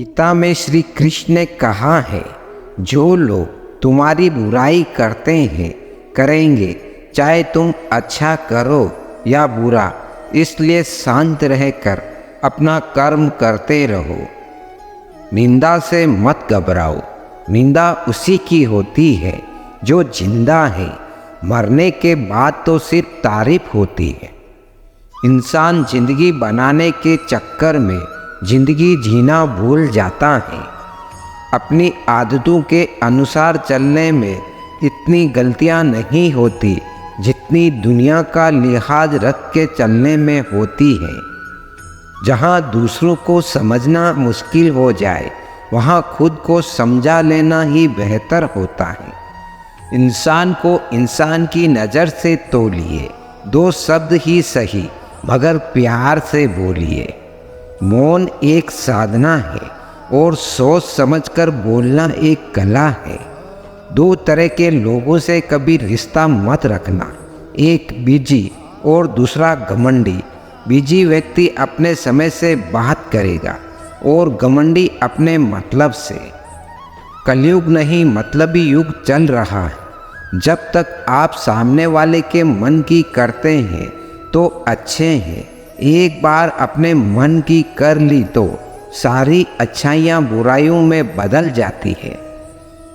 गीता में श्री कृष्ण ने कहा है, जो लोग तुम्हारी बुराई करते हैं करेंगे, चाहे तुम अच्छा करो या बुरा, इसलिए शांत रहकर अपना कर्म करते रहो। निंदा से मत घबराओ, निंदा उसी की होती है जो जिंदा है। मरने के बाद तो सिर्फ तारीफ होती है। इंसान जिंदगी बनाने के चक्कर में जिंदगी जीना भूल जाता है। अपनी आदतों के अनुसार चलने में इतनी गलतियां नहीं होती जितनी दुनिया का लिहाज रख के चलने में होती है। जहां दूसरों को समझना मुश्किल हो जाए, वहां खुद को समझा लेना ही बेहतर होता है। इंसान को इंसान की नज़र से तोलिए, दो शब्द ही सही मगर प्यार से बोलिए। मौन एक साधना है और सोच समझकर बोलना एक कला है। दो तरह के लोगों से कभी रिश्ता मत रखना, एक बिजी और दूसरा घमंडी। बिजी व्यक्ति अपने समय से बात करेगा और घमंडी अपने मतलब से। कलयुग नहीं मतलबी युग चल रहा है। जब तक आप सामने वाले के मन की करते हैं तो अच्छे हैं, एक बार अपने मन की कर ली तो सारी अच्छाइयाँ बुराइयों में बदल जाती है।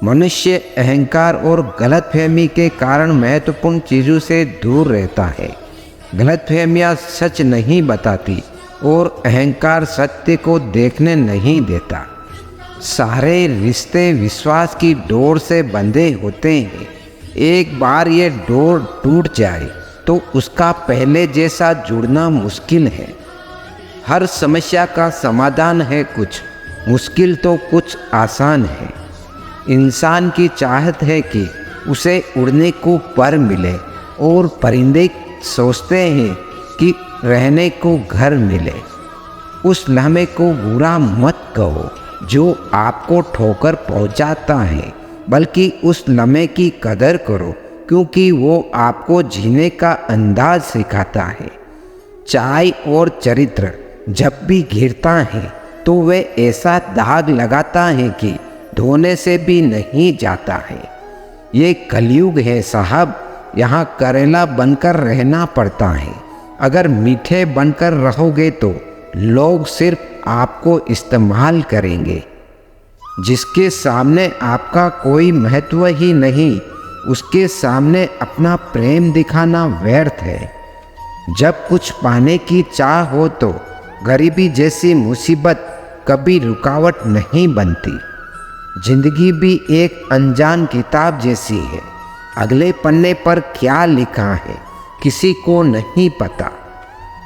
मनुष्य अहंकार और गलतफहमी के कारण महत्वपूर्ण चीज़ों से दूर रहता है। गलतफहमियाँ सच नहीं बताती और अहंकार सत्य को देखने नहीं देता। सारे रिश्ते विश्वास की डोर से बंधे होते हैं। एक बार ये डोर टूट जाए तो उसका पहले जैसा जुड़ना मुश्किल है। हर समस्या का समाधान है कुछ मुश्किल तो कुछ आसान है। इंसान की चाहत है कि उसे उड़ने को पर मिले और परिंदे सोचते हैं कि रहने को घर मिले। उस लम्हे को बुरा मत कहो जो आपको ठोकर पहुंचाता है, बल्कि उस लम्हे की कदर करो क्योंकि वो आपको जीने का अंदाज सिखाता है। चाय और चरित्र जब भी गिरता है तो वे ऐसा दाग लगाता है कि धोने से भी नहीं जाता है। ये कलयुग है साहब, यहाँ करेला बनकर रहना पड़ता है। अगर मीठे बनकर रहोगे तो लोग सिर्फ आपको इस्तेमाल करेंगे। जिसके सामने आपका कोई महत्व ही नहीं, उसके सामने अपना प्रेम दिखाना व्यर्थ है। जब कुछ पाने की चाह हो तो गरीबी जैसी मुसीबत कभी रुकावट नहीं बनती। जिंदगी भी एक अनजान किताब जैसी है। अगले पन्ने पर क्या लिखा है किसी को नहीं पता।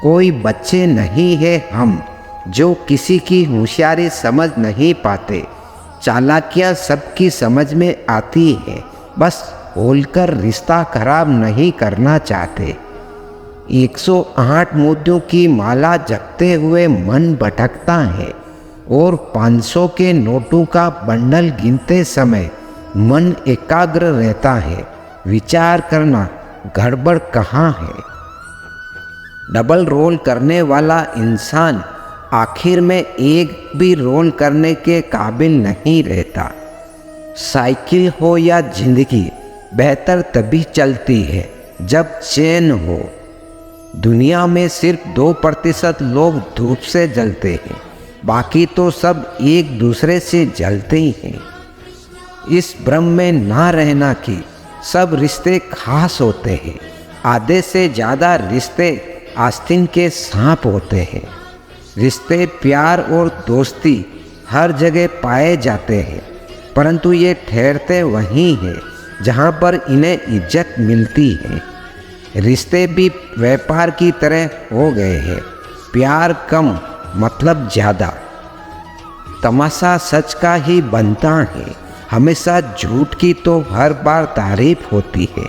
कोई बच्चे नहीं है हम जो किसी की होशियारी समझ नहीं पाते। चालाकियाँ सबकी समझ में आती है, बस बोलकर रिश्ता खराब नहीं करना चाहते। 108 मोतियों की माला जपते हुए मन भटकता है और 500 के नोटों का बंडल गिनते समय मन एकाग्र रहता है। विचार करना गड़बड़ कहाँ है। डबल रोल करने वाला इंसान आखिर में एक भी रोल करने के काबिल नहीं रहता। साइकिल हो या जिंदगी बेहतर तभी चलती है जब चैन हो। दुनिया में सिर्फ 2% लोग धूप से जलते हैं, बाकी तो सब एक दूसरे से जलते ही हैं। इस भ्रम में ना रहना कि सब रिश्ते खास होते हैं। आधे से ज़्यादा रिश्ते आस्तीन के सांप होते हैं। रिश्ते, प्यार और दोस्ती हर जगह पाए जाते हैं, परंतु ये ठहरते वहीं हैं जहाँ पर इन्हें इज्जत मिलती है। रिश्ते भी व्यापार की तरह हो गए हैं, प्यार कम मतलब ज़्यादा। तमाशा सच का ही बनता है, हमेशा झूठ की तो हर बार तारीफ होती है।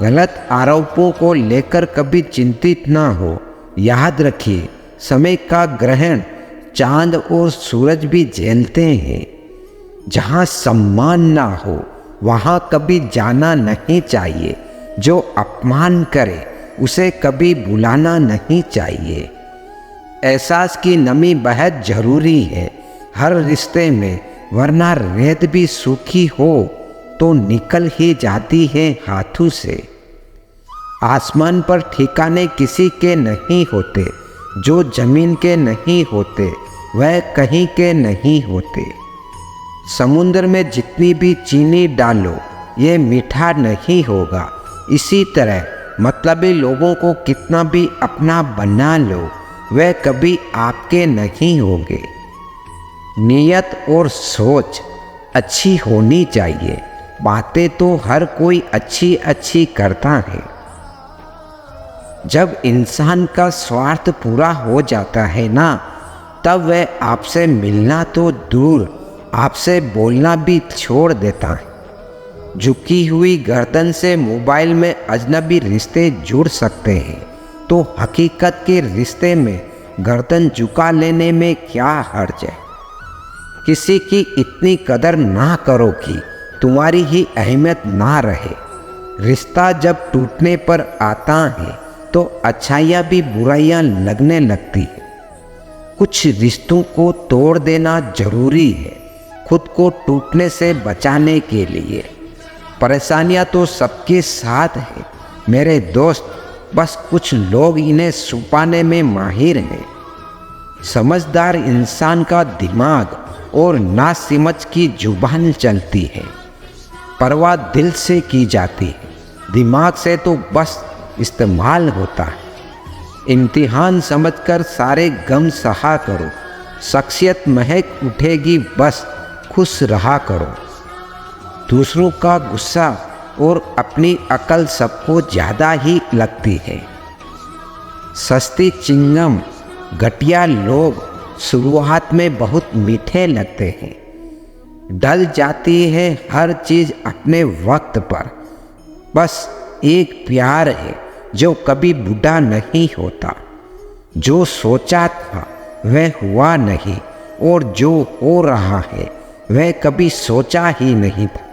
गलत आरोपों को लेकर कभी चिंतित ना हो। याद रखिए, समय का ग्रहण चांद और सूरज भी झेलते हैं। जहाँ सम्मान ना हो वहाँ कभी जाना नहीं चाहिए। जो अपमान करे उसे कभी बुलाना नहीं चाहिए। एहसास की नमी बेहद ज़रूरी है। हर रिश्ते में, वरना रेत भी सूखी हो तो निकल ही जाती है हाथों से। आसमान पर ठिकाने किसी के नहीं होते, जो जमीन के नहीं होते वह कहीं के नहीं होते। समुद्र में जितनी भी चीनी डालो ये मीठा नहीं होगा। इसी तरह मतलबी लोगों को कितना भी अपना बना लो वह कभी आपके नहीं होंगे। नीयत और सोच अच्छी होनी चाहिए। बातें तो हर कोई अच्छी अच्छी करता है। जब इंसान का स्वार्थ पूरा हो जाता है ना, तब वह आपसे मिलना तो दूर आपसे बोलना भी छोड़ देता है। झुकी हुई गर्दन से मोबाइल में अजनबी रिश्ते जुड़ सकते हैं, तो हकीकत के रिश्ते में गर्दन झुका लेने में क्या हर्ज है। किसी की इतनी कदर ना करो कि तुम्हारी ही अहमियत ना रहे। रिश्ता जब टूटने पर आता है तो अच्छाइयाँ भी बुराइयाँ लगने लगती है। कुछ रिश्तों को तोड़ देना जरूरी है खुद को टूटने से बचाने के लिए। परेशानियाँ तो सबके साथ है मेरे दोस्त, बस कुछ लोग इन्हें छुपाने में माहिर हैं। समझदार इंसान का दिमाग और नासमझ की जुबान चलती है। परवाह दिल से की जाती है, दिमाग से तो बस इस्तेमाल होता है। इम्तिहान समझकर सारे गम सहा करो, शख्सियत महक उठेगी, बस खुश रहा करो। दूसरों का गुस्सा और अपनी अकल सबको ज़्यादा ही लगती है। सस्ती चिंगम, घटिया लोग शुरुआत में बहुत मीठे लगते हैं। ढल जाती है हर चीज़ अपने वक्त पर। बस एक प्यार है जो कभी बूढ़ा नहीं होता। जो सोचा था वह हुआ नहीं, और जो हो रहा है वह कभी सोचा ही नहीं था।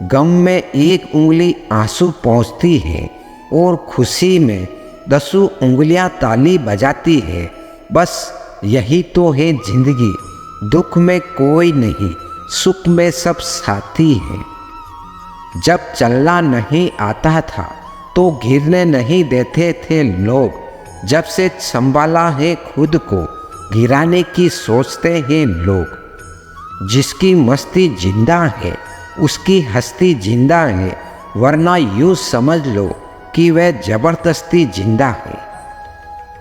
गम में एक उंगली आंसू पहुँचती है और खुशी में 10 उंगलियां ताली बजाती है। बस यही तो है जिंदगी। दुख में कोई नहीं, सुख में सब साथी हैं। जब चलना नहीं आता था तो गिरने नहीं देते थे लोग। जब से संभाला है खुद को, गिराने की सोचते हैं लोग। जिसकी मस्ती जिंदा है उसकी हस्ती जिंदा है, वरना यूँ समझ लो कि वह जबरदस्ती जिंदा है।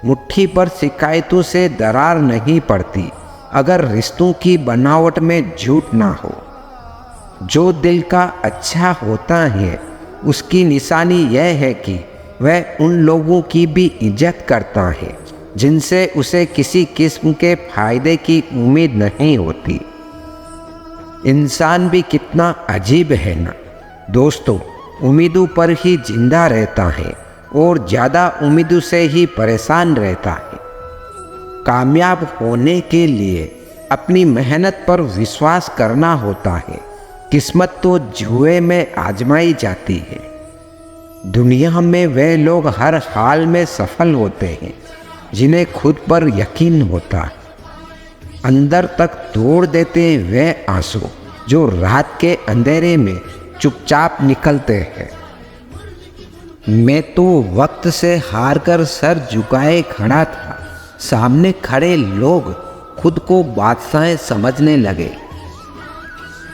मुट्ठी पर शिकायतों से दरार नहीं पड़ती अगर रिश्तों की बनावट में झूठ ना हो। जो दिल का अच्छा होता है उसकी निशानी यह है कि वह उन लोगों की भी इज्जत करता है जिनसे उसे किसी किस्म के फायदे की उम्मीद नहीं होती। इंसान भी कितना अजीब है ना दोस्तों, उम्मीदों पर ही जिंदा रहता है और ज़्यादा उम्मीदों से ही परेशान रहता है। कामयाब होने के लिए अपनी मेहनत पर विश्वास करना होता है। किस्मत तो जुए में आजमाई जाती है। दुनिया में वे लोग हर हाल में सफल होते हैं जिन्हें खुद पर यकीन होता है। अंदर तक तोड़ देते वे आंसू जो रात के अंधेरे में चुपचाप निकलते हैं। मैं तो वक्त से हार कर सर झुकाए खड़ा था। सामने खड़े लोग खुद को बादशाह समझने लगे।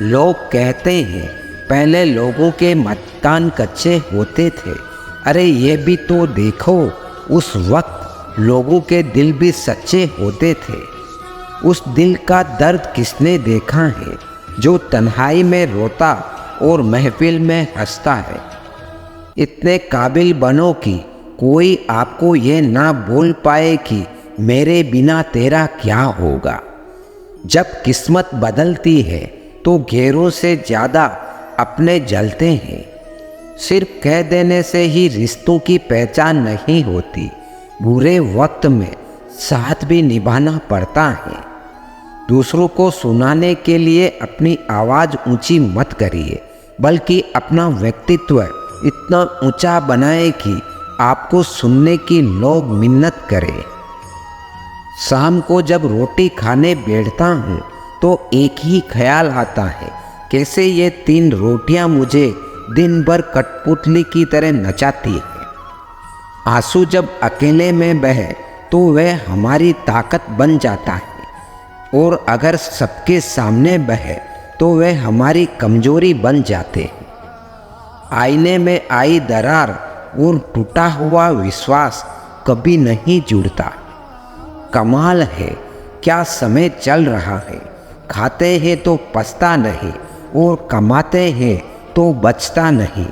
लोग कहते हैं पहले लोगों के मकान कच्चे होते थे। अरे ये भी तो देखो, उस वक्त लोगों के दिल भी सच्चे होते थे। उस दिल का दर्द किसने देखा है जो तन्हाई में रोता और महफिल में हंसता है। इतने काबिल बनो कि कोई आपको ये ना बोल पाए कि मेरे बिना तेरा क्या होगा। जब किस्मत बदलती है तो घेरों से ज़्यादा अपने जलते हैं। सिर्फ कह देने से ही रिश्तों की पहचान नहीं होती। बुरे वक्त में साथ भी निभाना पड़ता है। दूसरों को सुनाने के लिए अपनी आवाज़ ऊंची मत करिए, बल्कि अपना व्यक्तित्व इतना ऊंचा बनाए कि आपको सुनने की लोग मिन्नत करें। शाम को जब रोटी खाने बैठता हूँ तो एक ही ख्याल आता है, कैसे ये 3 रोटियाँ मुझे दिन भर कठपुतली की तरह नचाती है। आंसू जब अकेले में बहे तो वह हमारी ताकत बन जाता है, और अगर सबके सामने बहे तो वह हमारी कमजोरी बन जाते हैं। आईने में आई दरार और टूटा हुआ विश्वास कभी नहीं जुड़ता। कमाल है, क्या समय चल रहा है। खाते हैं तो पछता नहीं, और कमाते हैं तो बचता नहीं।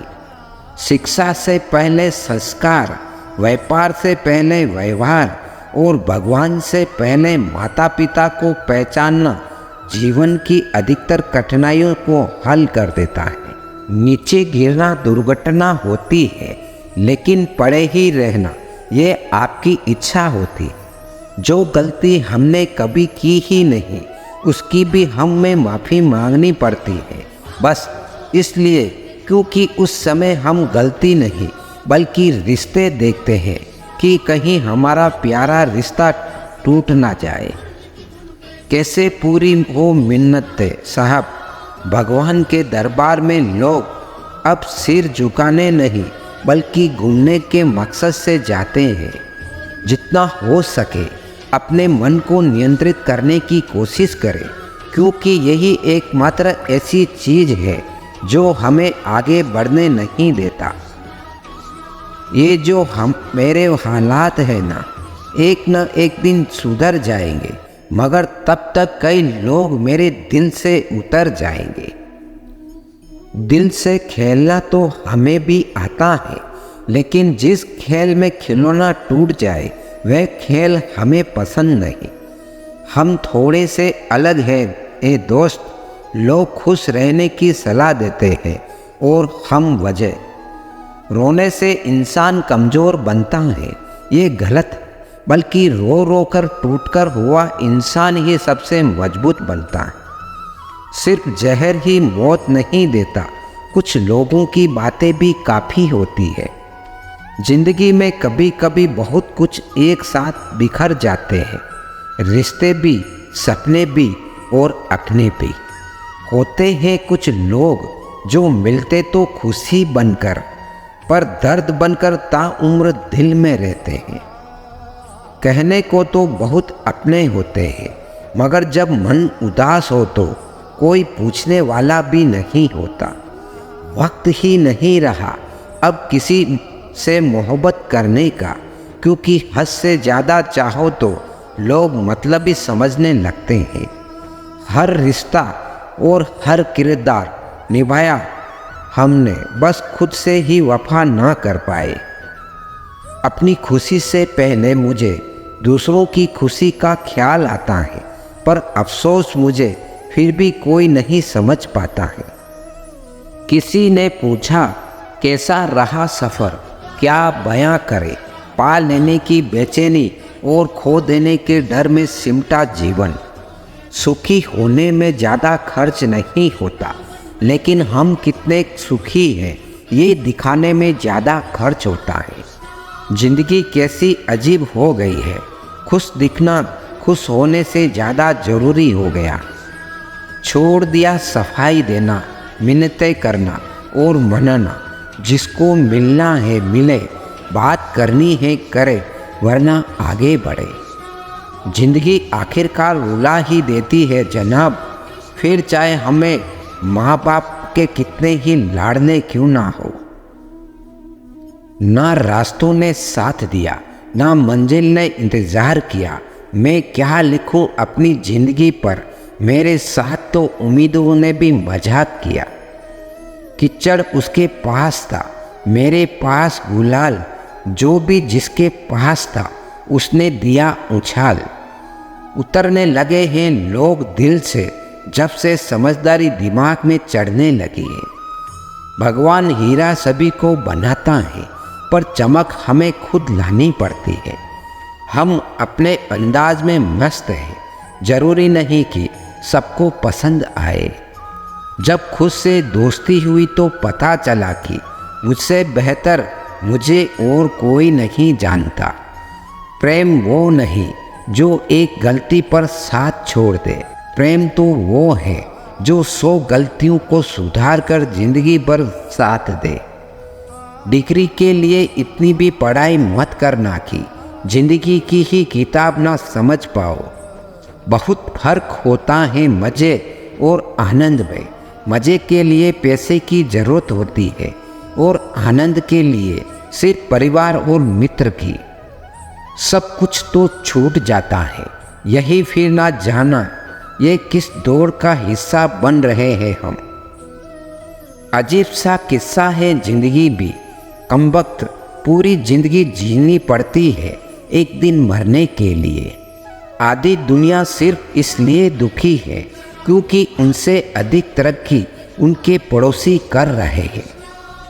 शिक्षा से पहले संस्कार, व्यापार से पहले व्यवहार, और भगवान से पहले माता पिता को पहचानना जीवन की अधिकतर कठिनाइयों को हल कर देता है। नीचे गिरना दुर्घटना होती है, लेकिन पड़े ही रहना ये आपकी इच्छा होती है। जो गलती हमने कभी की ही नहीं, उसकी भी हमें माफ़ी मांगनी पड़ती है, बस इसलिए क्योंकि उस समय हम गलती नहीं बल्कि रिश्ते देखते हैं कि कहीं हमारा प्यारा रिश्ता टूट ना जाए। कैसे पूरी हो मिन्नतें साहब, भगवान के दरबार में लोग अब सिर झुकाने नहीं बल्कि घूमने के मकसद से जाते हैं। जितना हो सके अपने मन को नियंत्रित करने की कोशिश करें, क्योंकि यही एकमात्र ऐसी चीज़ है जो हमें आगे बढ़ने नहीं देता। ये जो मेरे हालात है ना, एक न एक दिन सुधर जाएंगे, मगर तब तक कई लोग मेरे दिल से उतर जाएंगे। दिल से खेलना तो हमें भी आता है, लेकिन जिस खेल में खिलौना टूट जाए वह खेल हमें पसंद नहीं। हम थोड़े से अलग हैं ए दोस्त। लोग खुश रहने की सलाह देते हैं और हम वजह। रोने से इंसान कमज़ोर बनता है, ये गलत, बल्कि रो रो कर टूट कर हुआ इंसान ही सबसे मजबूत बनता है। सिर्फ जहर ही मौत नहीं देता, कुछ लोगों की बातें भी काफ़ी होती है। जिंदगी में कभी कभी बहुत कुछ एक साथ बिखर जाते हैं, रिश्ते भी, सपने भी और अपने भी। होते हैं कुछ लोग जो मिलते तो खुशी बनकर पर दर्द बनकर ताउम्र दिल में रहते हैं। कहने को तो बहुत अपने होते हैं, मगर जब मन उदास हो तो कोई पूछने वाला भी नहीं होता। वक्त ही नहीं रहा अब किसी से मोहब्बत करने का, क्योंकि हद से ज़्यादा चाहो तो लोग मतलबी समझने लगते हैं। हर रिश्ता और हर किरदार निभाया हमने, बस खुद से ही वफा ना कर पाए। अपनी खुशी से पहले मुझे दूसरों की खुशी का ख्याल आता है, पर अफसोस मुझे फिर भी कोई नहीं समझ पाता है। किसी ने पूछा कैसा रहा सफ़र, क्या बयां करे, पा लेने की बेचैनी और खो देने के डर में सिमटा जीवन। सुखी होने में ज़्यादा खर्च नहीं होता, लेकिन हम कितने सुखी हैं ये दिखाने में ज़्यादा खर्च होता है। ज़िंदगी कैसी अजीब हो गई है, खुश दिखना खुश होने से ज़्यादा ज़रूरी हो गया। छोड़ दिया सफाई देना, मिन्नतें करना और मनना। जिसको मिलना है मिले, बात करनी है करे, वरना आगे बढ़े। जिंदगी आखिरकार रुला ही देती है जनाब, फिर चाहे हमें माँ बाप के कितने ही लाड़ने क्यों ना हो। ना रास्तों ने साथ दिया, ना मंजिल ने इंतज़ार किया। मैं क्या लिखूं अपनी ज़िंदगी पर, मेरे साथ तो उम्मीदों ने भी मजाक किया। कीचड़ उसके पास था, मेरे पास गुलाल, जो भी जिसके पास था उसने दिया उछाल। उतरने लगे हैं लोग दिल से, जब से समझदारी दिमाग में चढ़ने लगी है। भगवान हीरा सभी को बनाता है, पर चमक हमें खुद लानी पड़ती है। हम अपने अंदाज में मस्त हैं, जरूरी नहीं कि सबको पसंद आए। जब खुद से दोस्ती हुई तो पता चला कि मुझसे बेहतर मुझे और कोई नहीं जानता। प्रेम वो नहीं जो एक गलती पर साथ छोड़ दे। प्रेम तो वो है जो 100 गलतियों को सुधार कर जिंदगी भर साथ दे। डिग्री के लिए इतनी भी पढ़ाई मत करना कि जिंदगी की ही किताब ना समझ पाओ। बहुत फर्क होता है मज़े और आनंद में। मज़े के लिए पैसे की ज़रूरत होती है और आनंद के लिए सिर्फ परिवार और मित्र की। सब कुछ तो छूट जाता है, यही फिर ना जाना ये किस दौड़ का हिस्सा बन रहे हैं हम। अजीब सा किस्सा है जिंदगी भी। कमबख्त पूरी जिंदगी जीनी पड़ती है एक दिन मरने के लिए। आधी दुनिया सिर्फ इसलिए दुखी है क्योंकि उनसे अधिक तरक्की उनके पड़ोसी कर रहे हैं।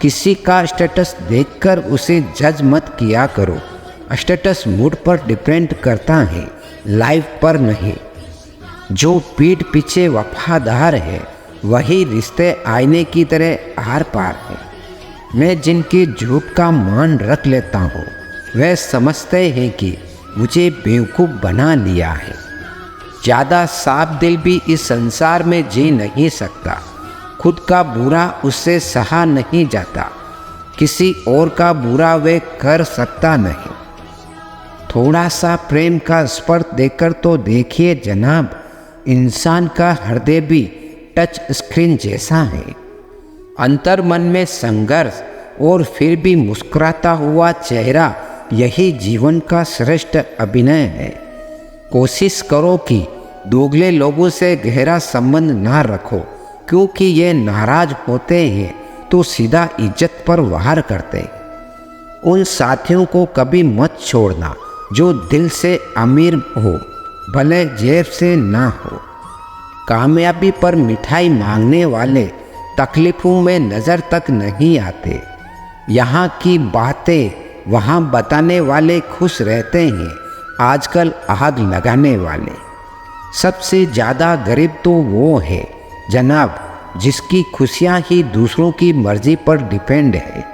किसी का स्टेटस देखकर उसे जज मत किया करो। स्टेटस मूड पर डिपेंड करता है, लाइफ पर नहीं। जो पीठ पीछे वफादार है वही रिश्ते आईने की तरह आर पार है। मैं जिनके झूठ का मान रख लेता हूँ वह समझते हैं कि मुझे बेवकूफ़ बना लिया है। ज़्यादा साफ दिल भी इस संसार में जी नहीं सकता। खुद का बुरा उससे सहा नहीं जाता, किसी और का बुरा वे कर सकता नहीं। थोड़ा सा प्रेम का स्पर्श देकर तो देखिए जनाब, इंसान का हृदय भी टच स्क्रीन जैसा है। अंतर मन में संघर्ष और फिर भी मुस्कुराता हुआ चेहरा, यही जीवन का श्रेष्ठ अभिनय है। कोशिश करो कि दोगले लोगों से गहरा संबंध ना रखो, क्योंकि ये नाराज होते हैं तो सीधा इज्जत पर वार करते। उन साथियों को कभी मत छोड़ना जो दिल से अमीर हो, भले जेब से ना हो। कामयाबी पर मिठाई मांगने वाले तकलीफों में नज़र तक नहीं आते। यहाँ की बातें वहाँ बताने वाले खुश रहते हैं, आजकल आग लगाने वाले। सबसे ज़्यादा गरीब तो वो है जनाब जिसकी खुशियाँ ही दूसरों की मर्जी पर डिपेंड है।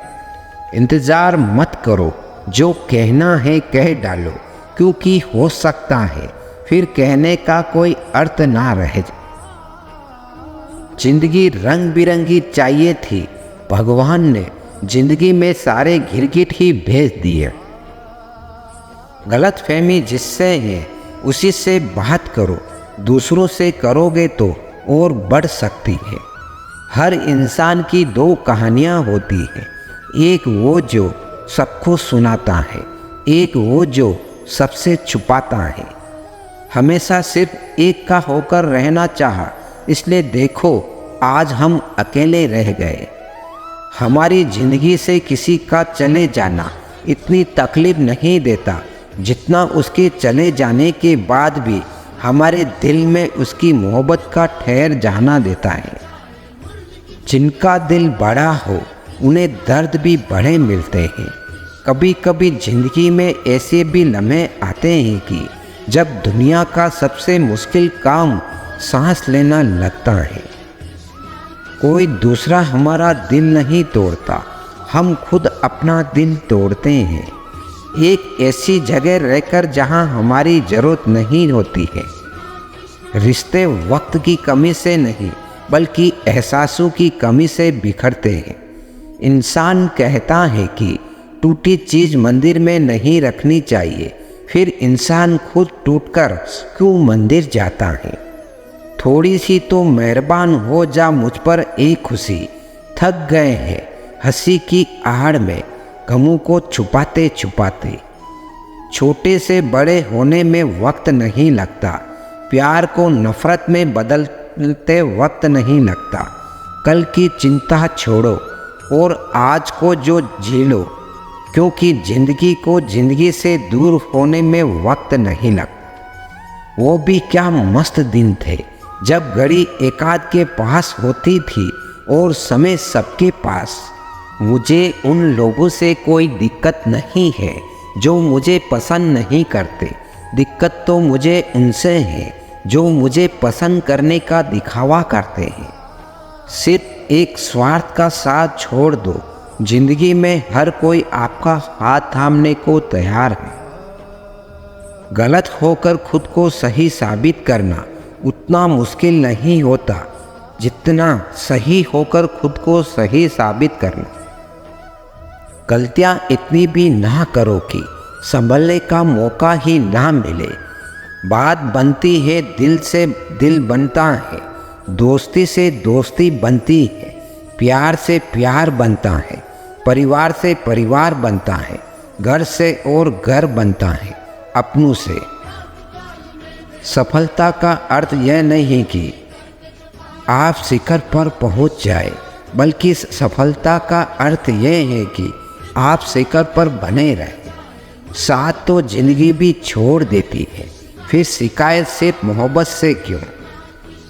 इंतज़ार मत करो, जो कहना है कह डालो, क्योंकि हो सकता है फिर कहने का कोई अर्थ ना रहे। जिंदगी रंग बिरंगी चाहिए थी, भगवान ने जिंदगी में सारे गिरगिट ही भेज दिए। गलत फहमी जिससे है उसी से बात करो, दूसरों से करोगे तो और बढ़ सकती है। हर इंसान की 2 कहानियाँ होती हैं, एक वो जो सबको सुनाता है, एक वो जो सबसे छुपाता है। हमेशा सिर्फ एक का होकर रहना चाहा, इसलिए देखो आज हम अकेले रह गए। हमारी ज़िंदगी से किसी का चले जाना इतनी तकलीफ नहीं देता जितना उसके चले जाने के बाद भी हमारे दिल में उसकी मोहब्बत का ठहर जाना देता है। जिनका दिल बड़ा हो उन्हें दर्द भी बड़े मिलते हैं। कभी कभी ज़िंदगी में ऐसे भी लम्हे आते हैं कि जब दुनिया का सबसे मुश्किल काम सांस लेना लगता है। कोई दूसरा हमारा दिल नहीं तोड़ता, हम खुद अपना दिल तोड़ते हैं। एक ऐसी जगह रहकर जहां हमारी ज़रूरत नहीं होती है। रिश्ते वक्त की कमी से नहीं बल्कि एहसासों की कमी से बिखरते हैं। इंसान कहता है कि टूटी चीज़ मंदिर में नहीं रखनी चाहिए, फिर इंसान खुद टूटकर क्यों मंदिर जाता है। थोड़ी सी तो मेहरबान हो जा मुझ पर एक खुशी, थक गए हैं हंसी की आड़ में गमों को छुपाते छुपाते। छोटे से बड़े होने में वक्त नहीं लगता, प्यार को नफरत में बदलते वक्त नहीं लगता। कल की चिंता छोड़ो और आज को जो जी लो, क्योंकि ज़िंदगी को ज़िंदगी से दूर होने में वक्त नहीं लगता। वो भी क्या मस्त दिन थे जब घड़ी एकाध के पास होती थी और समय सबके पास। मुझे उन लोगों से कोई दिक्कत नहीं है जो मुझे पसंद नहीं करते, दिक्कत तो मुझे उनसे है जो मुझे पसंद करने का दिखावा करते हैं। सिर्फ एक स्वार्थ का साथ छोड़ दो, जिंदगी में हर कोई आपका हाथ थामने को तैयार है। गलत होकर खुद को सही साबित करना उतना मुश्किल नहीं होता जितना सही होकर खुद को सही साबित करना। गलतियाँ इतनी भी ना करो कि संभलने का मौका ही ना मिले। बात बनती है, दिल से दिल बनता है, दोस्ती से दोस्ती बनती है, प्यार से प्यार बनता है, परिवार से परिवार बनता है, घर से और घर बनता है अपनों से। सफलता का अर्थ यह नहीं कि आप शिखर पर पहुंच जाए, बल्कि सफलता का अर्थ यह है कि आप शिखर पर बने रहें। साथ तो जिंदगी भी छोड़ देती है, फिर शिकायत सिर्फ मोहब्बत से क्यों।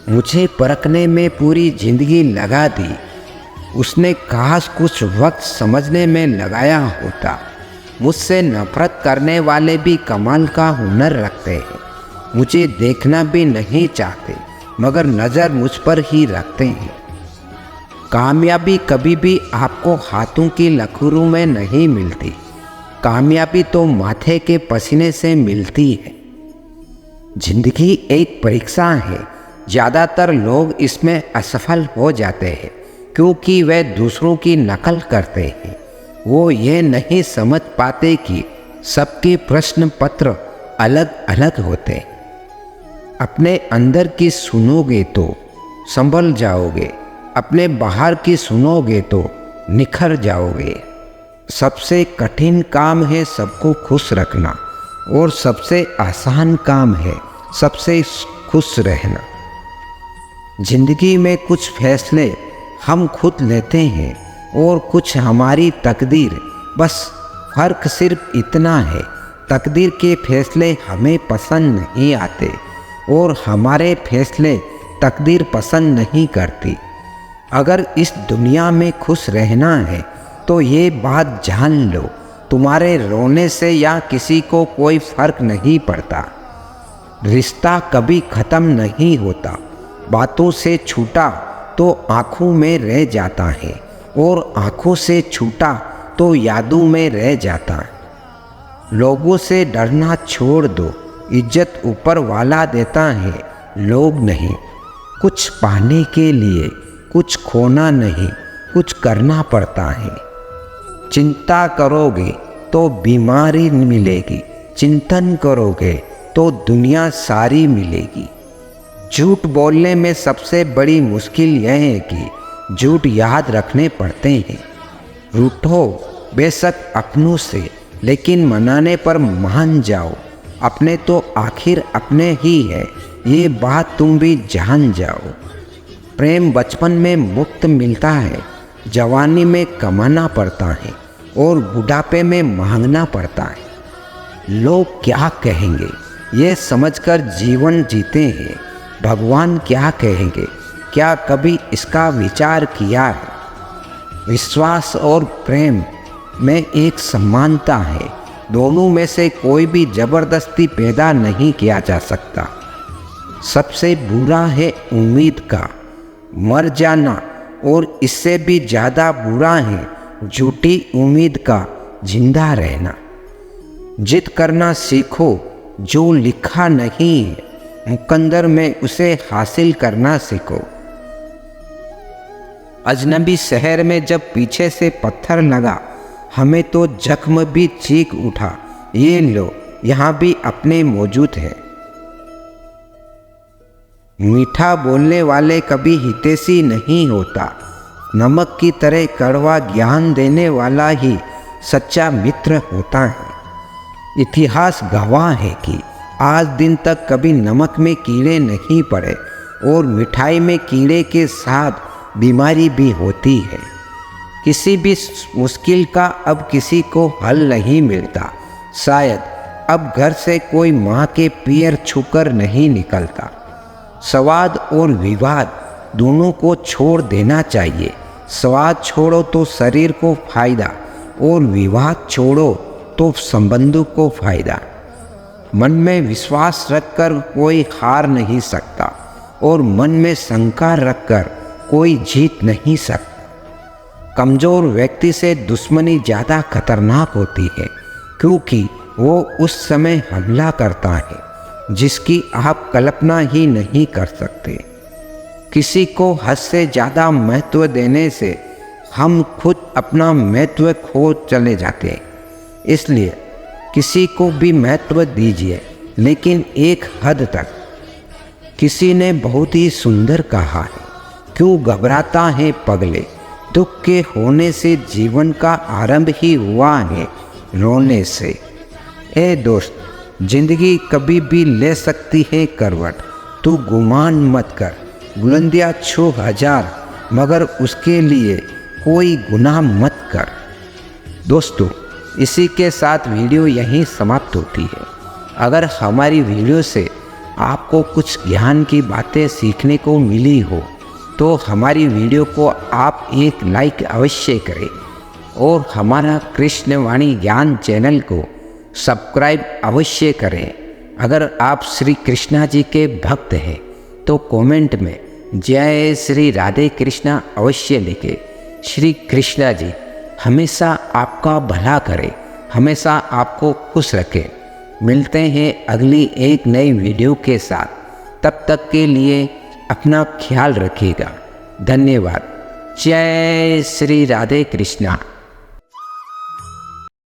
मुझे परखने में पूरी जिंदगी लगा दी, उसने काश कुछ वक्त समझने में लगाया होता। मुझसे नफरत करने वाले भी कमाल का हुनर रखते हैं, मुझे देखना भी नहीं चाहते मगर नज़र मुझ पर ही रखते हैं। कामयाबी कभी भी आपको हाथों की लकीरों में नहीं मिलती, कामयाबी तो माथे के पसीने से मिलती है। जिंदगी एक परीक्षा है, ज़्यादातर लोग इसमें असफल हो जाते हैं क्योंकि वे दूसरों की नकल करते हैं। वो ये नहीं समझ पाते कि सबके प्रश्न पत्र अलग अलग होते हैं। अपने अंदर की सुनोगे तो संभल जाओगे, अपने बाहर की सुनोगे तो निखर जाओगे। सबसे कठिन काम है सबको खुश रखना और सबसे आसान काम है सबसे खुश रहना। जिंदगी में कुछ फैसले हम खुद लेते हैं और कुछ हमारी तकदीर। बस फर्क सिर्फ इतना है, तकदीर के फैसले हमें पसंद नहीं आते और हमारे फैसले तकदीर पसंद नहीं करती। अगर इस दुनिया में खुश रहना है तो ये बात जान लो, तुम्हारे रोने से या किसी को कोई फर्क नहीं पड़ता। रिश्ता कभी ख़त्म नहीं होता, बातों से छूटा तो आँखों में रह जाता है और आँखों से छूटा तो यादों में रह जाता है। लोगों से डरना छोड़ दो, इज्जत ऊपर वाला देता है, लोग नहीं। कुछ पाने के लिए कुछ खोना नहीं, कुछ करना पड़ता है। चिंता करोगे तो बीमारी मिलेगी, चिंतन करोगे तो दुनिया सारी मिलेगी। झूठ बोलने में सबसे बड़ी मुश्किल यह है कि झूठ याद रखने पड़ते हैं। रूठो बेशक अपनों से, लेकिन मनाने पर मान जाओ। अपने तो आखिर अपने ही है, ये बात तुम भी जान जाओ। प्रेम बचपन में मुफ्त मिलता है, जवानी में कमाना पड़ता है और बुढ़ापे में मांगना पड़ता है। लोग क्या कहेंगे ये समझकर जीवन जीते हैं, भगवान क्या कहेंगे क्या कभी इसका विचार किया है। विश्वास और प्रेम में एक समानता है, दोनों में से कोई भी जबरदस्ती पैदा नहीं किया जा सकता। सबसे बुरा है उम्मीद का मर जाना और इससे भी ज़्यादा बुरा है झूठी उम्मीद का जिंदा रहना। जिद करना सीखो, जो लिखा नहीं है मुकद्दर में उसे हासिल करना सीखो। अजनबी शहर में जब पीछे से पत्थर लगा, हमें तो जख्म भी चीख उठा। ये लो यहाँ भी अपने मौजूद है। मीठा बोलने वाले कभी हितैषी नहीं होता, नमक की तरह कड़वा ज्ञान देने वाला ही सच्चा मित्र होता है। इतिहास गवाह है कि आज दिन तक कभी नमक में कीड़े नहीं पड़े और मिठाई में कीड़े के साथ बीमारी भी होती है। किसी भी मुश्किल का अब किसी को हल नहीं मिलता। शायद अब घर से कोई माँ के पैर छूकर नहीं निकलता। स्वाद और विवाद दोनों को छोड़ देना चाहिए। स्वाद छोड़ो तो शरीर को फायदा और विवाद छोड़ो तो संबंधों को फायदा। मन में विश्वास रखकर कोई हार नहीं सकता और मन में शंका रखकर कोई जीत नहीं सकता। कमज़ोर व्यक्ति से दुश्मनी ज़्यादा खतरनाक होती है क्योंकि वो उस समय हमला करता है जिसकी आप कल्पना ही नहीं कर सकते। किसी को हद से ज़्यादा महत्व देने से हम खुद अपना महत्व खो चले जाते हैं। इसलिए किसी को भी महत्व दीजिए, लेकिन एक हद तक। किसी ने बहुत ही सुंदर कहा है, क्यों घबराता है पगले, दुख के होने से जीवन का आरंभ ही हुआ है रोने से। ए दोस्त, जिंदगी कभी भी ले सकती है करवट, तू गुमान मत कर। बुलंदियाँ छू हजार, मगर उसके लिए कोई गुनाह मत कर। दोस्तों, इसी के साथ वीडियो यहीं समाप्त होती है। अगर हमारी वीडियो से आपको कुछ ज्ञान की बातें सीखने को मिली हो तो हमारी वीडियो को आप एक लाइक अवश्य करें और हमारा कृष्णवाणी ज्ञान चैनल को सब्सक्राइब अवश्य करें। अगर आप श्री कृष्णा जी के भक्त हैं तो कमेंट में जय श्री राधे कृष्णा अवश्य लिखें। श्री कृष्णा जी हमेशा आपका भला करें, हमेशा आपको खुश रखें। मिलते हैं अगली एक नई वीडियो के साथ। तब तक के लिए अपना ख्याल रखिएगा। धन्यवाद। जय श्री राधे कृष्णा।